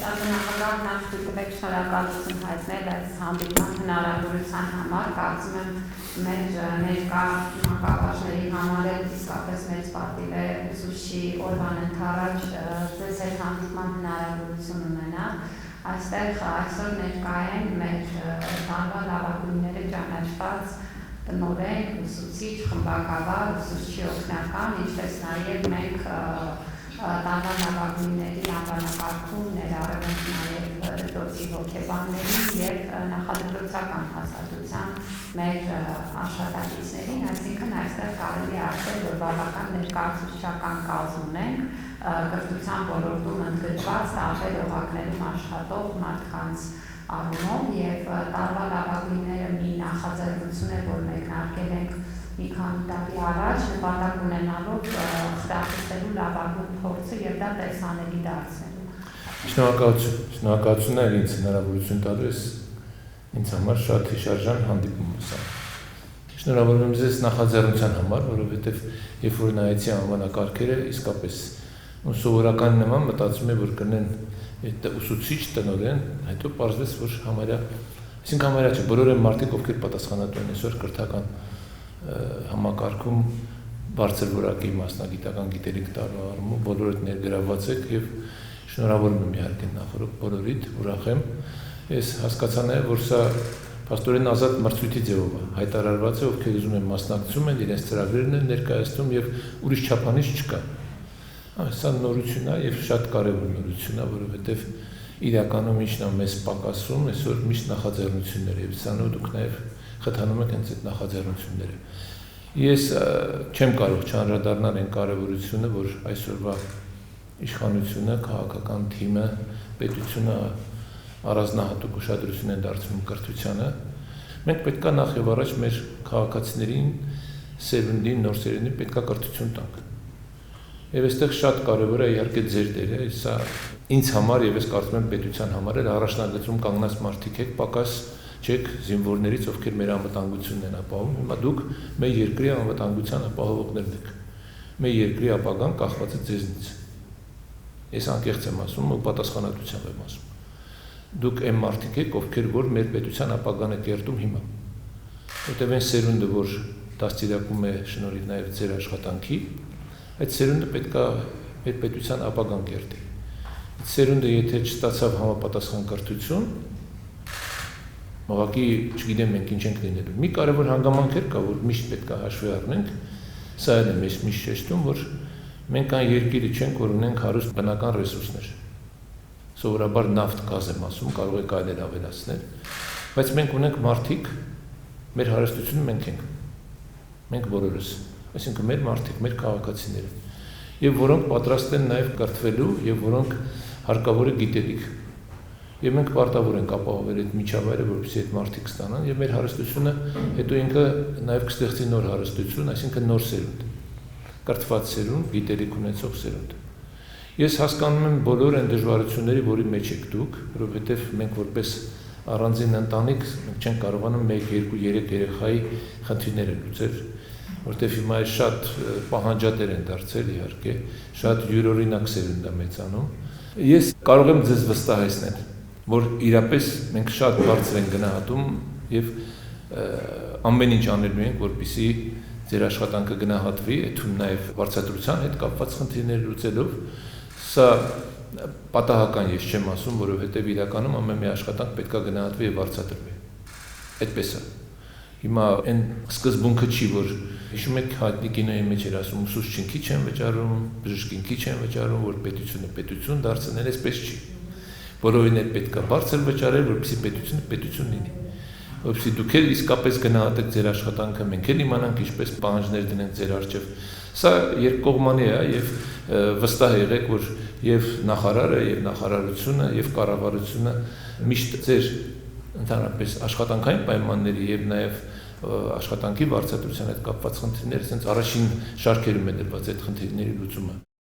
Նախագահ նախատուտեք շնորհակալություն հայտնել այս հանդիպման հնարավորության համար, կարծում եմ մեր ներկա մանկավարժների համար իսկապես մեծ պատիվ է ուսուցչի օրվան ընդառաջ ձեզ հետ հանդիպման հնարավորություն ունենալ, այստեղ այսօր ներկա են մեր տարվա լավագույնները ճանաչված տնօրեն, ուսուցիչ, խմբակավար, ուսուցչի օգնական, ինչպես նաև մենք տարվա լավագույնների անվանակարգում ներառել ենք նաև դպրոցի հոգեբաններին և նախադպրոցական հաստատության մեր աշխատակիցներին, այսինքն այստեղ կարելի է ասել, որ բավական ներկայացուցչական կազմ ունենք, կրթության ոլորտում ընդգրկված տարբեր օղակներում աշխատող մարդկանց առումով և տարվա լավագույնները մի նախաձեռնություն է, որ մեկնարկել ենք մի քանի տարի առաջ, նպատակ ունենալով խրախուսելու լավագույն փորձը և դա տեսանելի դարձնելու։ Շնորհակալություն է ինձ հնարավորություն տալիս ինձ համար շատ հիշարժան հանդիպում սա։ Շնորհավորում եմ ձեզ նախաձեռնության համար, որովհետև երբ որ նայեցի անվանակարգերը, իսկապես սովորական նման մտածում եմ, որ կնեն ուսուցիչ, տնօրեն, հետո պարզվեց, որ համարյա, այսինքն համարյա չէ, բոլոր են մարդիկ, ովքեր պատասխանատու են այսօր կրթական համակարգում բարձր որակի մասնագիտական գիտելիք տալու առումով բոլորդ ներգրավված եք և շնորհավորում եմ իհարկե նախորդ բոլորիդ, ուրախ եմ։ Ես հասկացա նաև, որ սա փաստորեն ազատ մրցույթի ձևով է, հայտարարված է, ովքեր ուզում են մասնակցում են, իրենց ծրագրերն են ներկայացնում և ուրիշ չափանիշ չկա։ Սա նորություն է և շատ կարևոր նորություն է, որովհետև իրականում ինչն է մեզ պակասում, այսօր միշտ նախաձեռնություններ և սրանով դուք նաև խթանում եք հենց այդ նախաձեռնությունները։ Ես չեմ կարող չանդրադառնալ այն կարևորությունը, որ այսօրվա իշխանությունը, քաղաքական թիմը, պետությունը առանձնահատուկ ուշադրություն են դարձնում կրթությանը։ Մենք պետք է նախ և առաջ մեր քաղաքացիներին, սերունդին, նոր սերունդին պետք է կրթություն տանք։ Եվ այստեղ շատ կարևոր է իհարկե ձեր դերը, սա ինձ համար և ես կարծում եմ պետության համար էլ առաջնագծում կանգնած մարդիկ եք, պակաս չեք զինվորներից, ովքեր մեր անվտանգությունն են ապահովում, հիմա դուք մեր երկրի անվտանգության ապահովողներն եք, մեր երկրի ապագան կախված է ձեզնից, ես անկեղծ եմ ասում ու պատասխանատվությամբ եմ ասում, դուք այն մարդիկ եք, ովքեր որ մեր պետության ապագան է կերտում հիմա, որտև այն սերունդը, որ դաստիարակում է շնորհիվ նաև ձեր աշխատանքի, այդ սերունդը պետք է մեր պետության ապագան կերտի, այդ սերունդը եթե չստացավ համապատասխան կրթություն, ուղղակի չգիտեմ մենք ինչ ենք լինելու։ Մի կարևոր հանգամանքեր կա, որ միշտ պետք է հաշվի առնենք, սա էլ եմ ես միշտ շեշտում, որ մենք այն երկիրը չենք, որ ունենք հարուստ բնական ռեսուրսներ։ Սովորաբար նավթ, գազ եմ ասում, կարող եք այլել ավելացնել, բայց մենք ունենք մարդիկ, մեր հարստությունը մենք ենք, մենք բոլորս, այսինքն մեր մարդիկ, մեր քաղաքացիները, եւ որոնք պատրաստ են նաև կրթվելու եւ որոնք հարկավոր է գիտելիք։ Եվ մենք պարտավոր ենք ապահովել այդ միջավայրը, որպեսզի այդ մարդիկ ստանան, եւ մեր հարստությունը հետո ինքը նաև կստեղծի նոր հարստություն, այսինքն նոր սերունդ, կրթված սերունդ, գիտելիք ունեցող սերունդ։ Ես հասկանում եմ բոլոր այն դժվարությունների, որի մեջ եք դուք, որովհետև մենք որպես առանձին ընտանիք մենք չենք կարողանում 1, 2, 3 երեխայի խնդիրները լուծել, որտեղ հիմա շատ պահանջատեր են դարձել իհարկե, շատ յուրօրինակ սերունդ է մեծանում։ Ես կարող եմ ձեզ վստահեցնել, որ իրապես մենք շատ բարձր ենք գնահատում եւ ամեն ինչ անելու ենք, որպեսզի ձեր աշխատանքը գնահատվի, այդում նաեւ վարձատրության հետ կապված խնդիրներ լուծելով, սա պատահական ես չեմ ասում, որովհետեւ իրականում ամեն մի աշխատանք պետք է գնահատվի եւ վարձատրվի։ Այդպես է։ Հիմա այն սկզբունքը չի, որ հիշում եք հայտնի կինոյի մեջ էր ասում, ուսուցչին քիչ են վճարում, բժշկին քիչ են վճարում, որ պետությունը պետություն դարձնել, այսպես չի։ Բոլորին էլ պետք է բարձր վճարել, որպեսզի պետությունը պետություն լինի։ Որպեսզի դուք էլ իսկապես գնահատեք ձեր աշխատանքը, մենք էլ իմանանք ինչպես պահանջներ դնենք ձեր առջև։ Սա երկկողմանի է եւ վստահ եղեք, որ եւ նախարարը, եւ նախարարությունը, եւ կառավարությունը միշտ ձեր ընդհանրապես աշխատանքային պայմանների եւ նաեւ աշխատանքի վարձատրության հետ կապված խնդիրները, ասենց առաջին շարքերում է դրված այդ խնդիրների լուծումը։